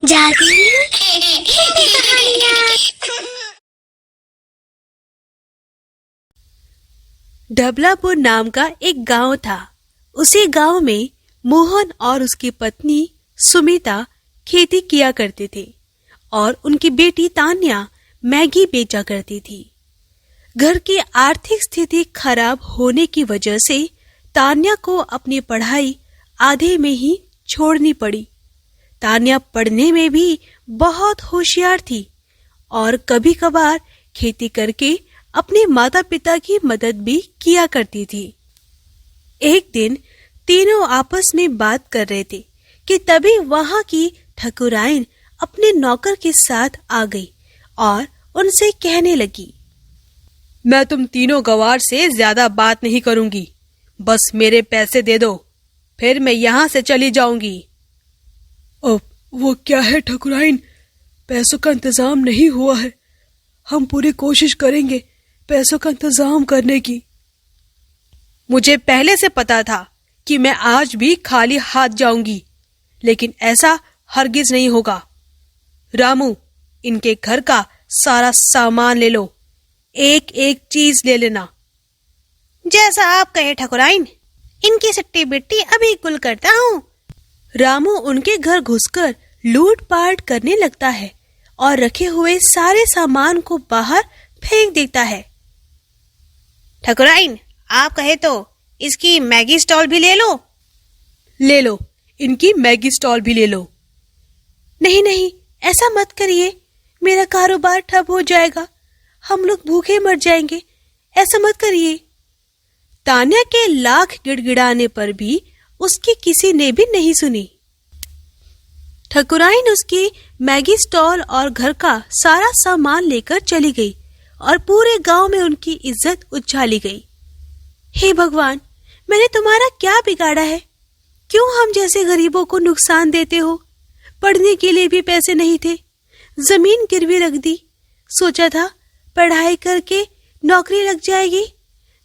जादू हिंदी कहानियाँ। ढबलापुर नाम का एक गांव था। उसी गांव में मोहन और उसकी पत्नी सुमिता खेती किया करते थे और उनकी बेटी तान्या मैगी बेचा करती थी। घर की आर्थिक स्थिति खराब होने की वजह से तान्या को अपनी पढ़ाई आधे में ही छोड़नी पड़ी। तान्या पढ़ने में भी बहुत होशियार थी और कभी कभार खेती करके अपने माता पिता की मदद भी किया करती थी। एक दिन तीनों आपस में बात कर रहे थे कि तभी वहां की ठकुराइन अपने नौकर के साथ आ गई और उनसे कहने लगी, मैं तुम तीनों गवार से ज्यादा बात नहीं करूंगी, बस मेरे पैसे दे दो, फिर मैं यहाँ से चली जाऊंगी। अब वो क्या है ठकुराइन, पैसों का इंतजाम नहीं हुआ है। हम पूरी कोशिश करेंगे पैसों का इंतजाम करने की। मुझे पहले से पता था कि मैं आज भी खाली हाथ जाऊंगी, लेकिन ऐसा हरगिज नहीं होगा। रामू, इनके घर का सारा सामान ले लो, एक एक चीज ले लेना। जैसा आप कहे ठकुराइन, इनकी सट्टी बिट्टी अभी गुल करता हूँ। रामू उनके घर घुसकर लूटपाट करने लगता है और रखे हुए सारे सामान को बाहर फेंक देता है। ठकुराइन, आप कहे तो इसकी मैगी स्टॉल भी ले लो। ले लो, इनकी मैगी स्टॉल भी ले लो। नहीं नहीं, ऐसा मत करिए, मेरा कारोबार ठप हो जाएगा, हम लोग भूखे मर जाएंगे, ऐसा मत करिए। तान्या के लाख गिड़गिड़ाने पर भी उसकी किसी ने भी नहीं सुनी। ठकुराइन उसकी मैगी स्टॉल और घर का सारा सामान लेकर चली गई और पूरे गांव में उनकी इज्जत उछाली गई। हे भगवान, मैंने तुम्हारा क्या बिगाड़ा है? क्यों हम जैसे गरीबों को नुकसान देते हो? पढ़ने के लिए भी पैसे नहीं थे, जमीन गिरवी रख दी। सोचा था पढ़ाई करके नौकरी लग जाएगी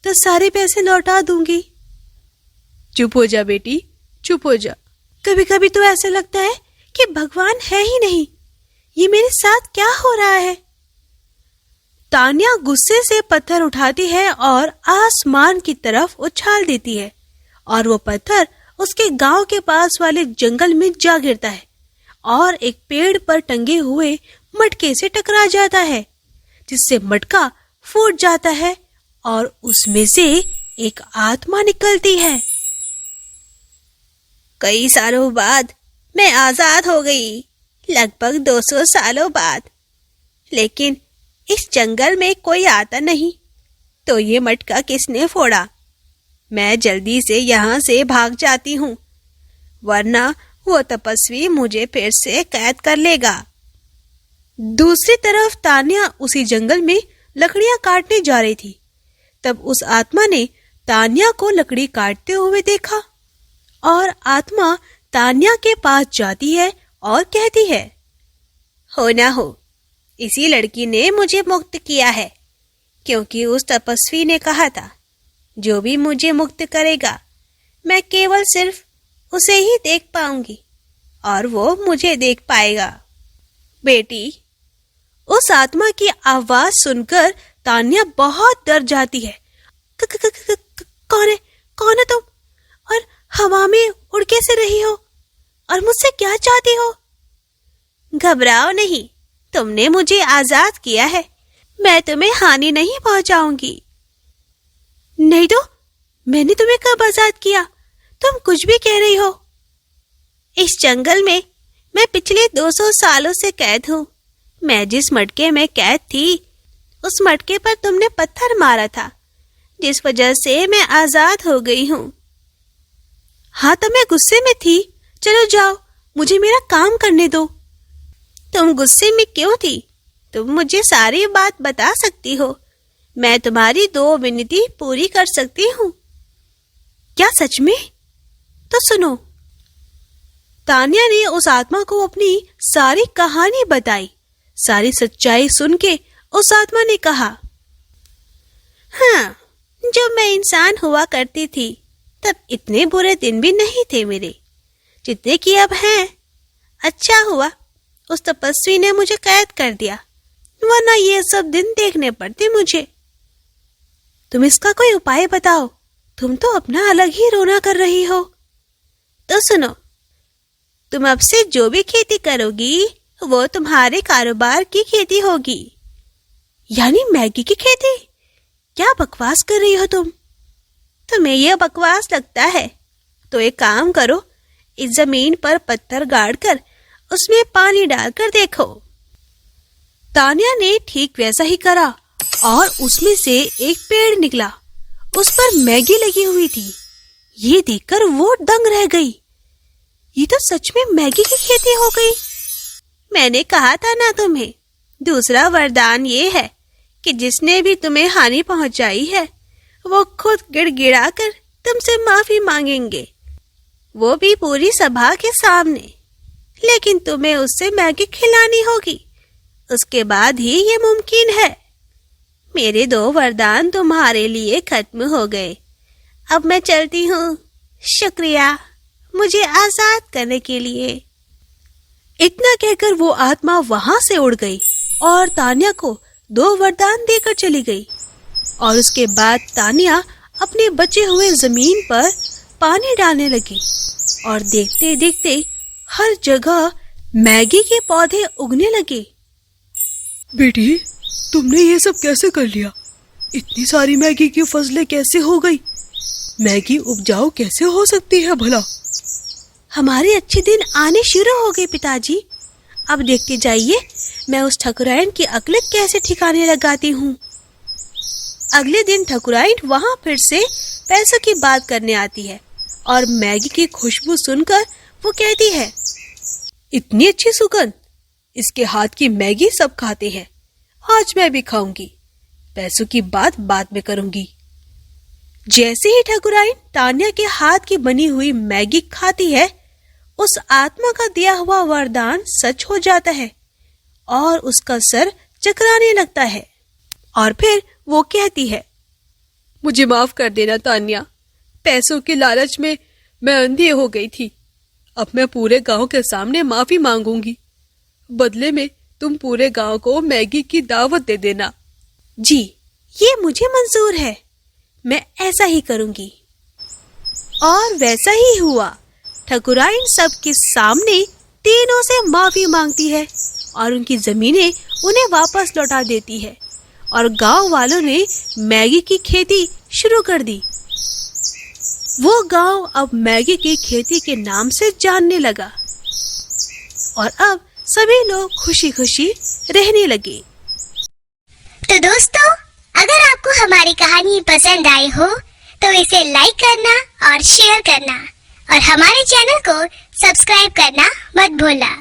तो सारे पैसे लौटा दूंगी। चुप हो जा बेटी, चुप हो जा। कभी कभी तो ऐसा लगता है कि भगवान है ही नहीं, ये मेरे साथ क्या हो रहा है? तान्या गुस्से से पत्थर उठाती है और आसमान की तरफ उछाल देती है और वो पत्थर उसके गांव के पास वाले जंगल में जा गिरता है और एक पेड़ पर टंगे हुए मटके से टकरा जाता है, जिससे मटका फूट जाता है और उसमें से एक आत्मा निकलती है। कई सालों बाद मैं आजाद हो गई, लगभग 200 सालों बाद। लेकिन इस जंगल में कोई आता नहीं, तो ये मटका किसने फोड़ा? मैं जल्दी से यहाँ से भाग जाती हूँ, वरना वो तपस्वी मुझे फिर से कैद कर लेगा। दूसरी तरफ तान्या उसी जंगल में लकड़ियां काटने जा रही थी। तब उस आत्मा ने तान्या को लकड़ी काटते हुए देखा और आत्मा तान्या के पास जाती है और कहती है, हो ना हो, इसी लड़की ने मुझे मुक्त किया है, क्योंकि उस तपस्वी ने कहा था जो भी मुझे मुक्त करेगा मैं केवल सिर्फ उसे ही देख पाऊंगी और वो मुझे देख पाएगा। बेटी, उस आत्मा की आवाज सुनकर तान्या बहुत डर जाती है। कौन है तुम? और हवा में उड़ कैसे रही हो? और मुझसे क्या चाहती हो? घबराओ नहीं, तुमने मुझे आजाद किया है, मैं तुम्हें हानि नहीं पहुंचाऊंगी। नहीं तो मैंने तुम्हें कब आजाद किया? तुम कुछ भी कह रही हो। इस जंगल में मैं पिछले 200 सालों से कैद हूँ। मैं जिस मटके में कैद थी, उस मटके पर तुमने पत्थर मारा था, जिस वजह से मैं आजाद हो गई हूँ। हाँ, तो मैं गुस्से में थी। चलो जाओ, मुझे मेरा काम करने दो। तुम गुस्से में क्यों थी? तुम मुझे सारी बात बता सकती हो, मैं तुम्हारी 2 विनती पूरी कर सकती हूँ। क्या सच में? तो सुनो। तान्या ने उस आत्मा को अपनी सारी कहानी बताई। सारी सच्चाई सुन के उस आत्मा ने कहा, हाँ, जब मैं इंसान हुआ करती थी तब इतने बुरे दिन भी नहीं थे मेरे, जितने कि अब हैं। अच्छा हुआ उस तपस्वी ने मुझे कैद कर दिया, वरना ये सब दिन देखने पड़ते मुझे। तुम इसका कोई उपाय बताओ, तुम तो अपना अलग ही रोना कर रही हो। तो सुनो, तुम अब से जो भी खेती करोगी वो तुम्हारे कारोबार की खेती होगी। यानी मैगी की खेती? क्या बकवास कर रही हो तुम? तुम्हें यह बकवास लगता है तो एक काम करो, इस जमीन पर पत्थर गाड़कर उसमें पानी डालकर देखो। तान्या ने ठीक वैसा ही करा और उसमें से एक पेड़ निकला। उस पर मैगी लगी हुई थी। ये देखकर वो दंग रह गई। ये तो सच में मैगी की खेती हो गई। मैंने कहा था ना तुम्हें, दूसरा वरदान ये है कि जिसने भी तुम्हें हानि पहुंचाई है वो खुद गिड़गिड़ा कर तुमसे माफी मांगेंगे, वो भी पूरी सभा के सामने। लेकिन तुम्हें उससे मैगी खिलानी होगी, उसके बाद ही ये मुमकिन है। मेरे 2 वरदान तुम्हारे लिए खत्म हो गए। अब मैं चलती हूँ। शुक्रिया मुझे आजाद करने के लिए। इतना कहकर वो आत्मा वहां से उड़ गई और तान्या को 2 वरदान देकर चली गई। और उसके बाद तान्या अपने बचे हुए जमीन पर पानी डालने लगी और देखते देखते हर जगह मैगी के पौधे उगने लगे। बेटी, तुमने ये सब कैसे कर लिया? इतनी सारी मैगी की फसलें कैसे हो गई? मैगी उपजाऊ कैसे हो सकती है भला? हमारे अच्छे दिन आने शुरू हो गए पिताजी। अब देखते जाइए मैं उस ठकुराइन की अक्ल कैसे ठिकाने लगाती हूँ। अगले दिन ठकुराइन वहाँ फिर से पैसों की बात करने आती है और मैगी की खुशबू सुनकर वो कहती है, इतनी अच्छी सुगंध, इसके हाथ की मैगी सब खाते हैं, आज मैं भी खाऊंगी। पैसों की बात बाद में करूंगी। जैसे ही ठकुराइन तान्या के हाथ की बनी हुई मैगी खाती है, उस आत्मा का दिया हुआ वरदान सच हो जाता है और उसका सर चकराने लगता है। और फिर वो कहती है, मुझे माफ कर देना तान्या, पैसों के लालच में मैं अंधी हो गई थी। अब मैं पूरे गांव के सामने माफी मांगूंगी। बदले में तुम पूरे गांव को मैगी की दावत दे देना। जी, ये मुझे मंजूर है, मैं ऐसा ही करूंगी। और वैसा ही हुआ। ठकुराइन सबके सामने तीनों से माफी मांगती है और उनकी जमीनें उन्हें वापस लौटा देती है और गांव वालों ने मैगी की खेती शुरू कर दी। वो गांव अब मैगी की खेती के नाम से जानने लगा और अब सभी लोग खुशी खुशी रहने लगे। तो दोस्तों, अगर आपको हमारी कहानी पसंद आई हो तो इसे लाइक करना और शेयर करना और हमारे चैनल को सब्सक्राइब करना मत भूलना।